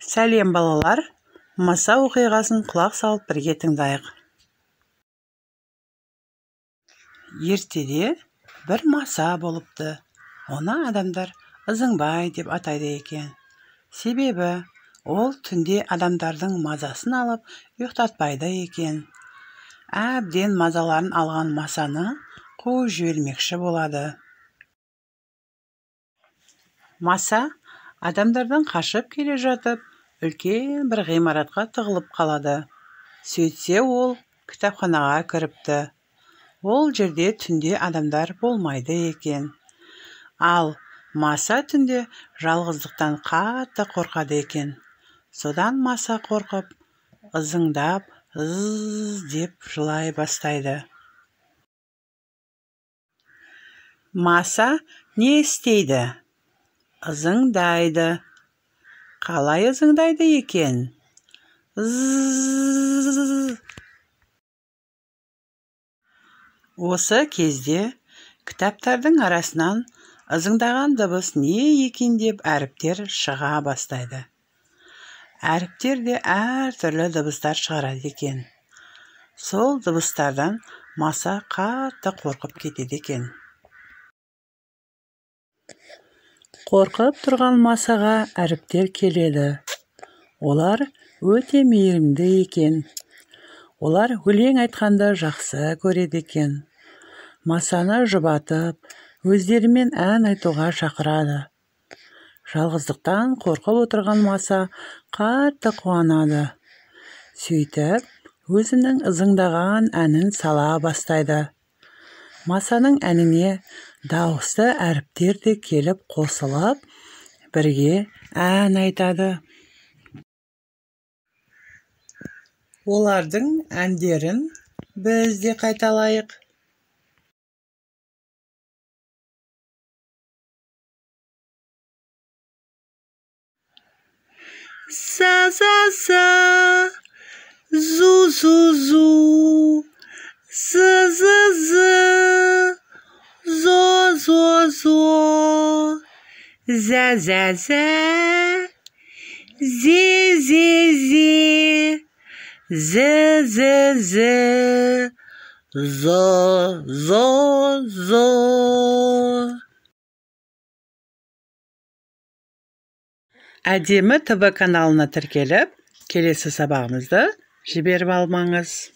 Сәлем балалар, маса оқиғасын құлақ салып бірге тыңдайық. Ертеде бір маса болыпты. Оны адамдар Ызыңбай деп атайды екен. Себебі ол түнде адамдардың мазасын алып ұйықтатпайды екен. Әбден мазаларын алған масаны қуып жібермекші болады. Маса адамдардан қашып келе жатып, үлкен бір ғимаратқа тығылып қалады. Сөйтсе ол кітапханаға кіріпті. Ол жерде түнде адамдар болмайды екен. Ал маса түнде жалғыздықтан қатты қорқады екен. Содан маса қорқып, ызыңдап, деп жылай бастайды. Маса не істейді? Ызыңдайды. Қалай ызыңдайды екен? Осы кезде кітаптардың арасынан ызыңдаған дыбыс не екен деп әріптер шыға бастайды. Әріптер де әртүрлі дыбыстар шығарады екен. Сол дыбыстардан маса қатты қорқып кетеді екен. Қорқып тұрған масаға әріптер келеді. Олар өте мейірімді екен. Олар өлең айтқанды жақсы көреді екен. Масаны жұбатып, өздерімен ән айтуға шақырады. Жалғыздықтан қорқып отырған маса қатты қуанады. Сөйтіп, өзінің ызыңдаған әнін сала бастайды. Масаның әніне дауысты әріптер де келіп қосылып, бірге ән айтады. Олардың әндерін біз де қайталайық. За-за-за, зу-зу-зу, зы-зы-зы, зо-зо-зо, за-за-за, зе-зе-зе, зе-зе-зе, зо-зо-зо. Әдемі ТВ каналына тіркеліп, келесі сабағымызды жіберіп алмаңыз.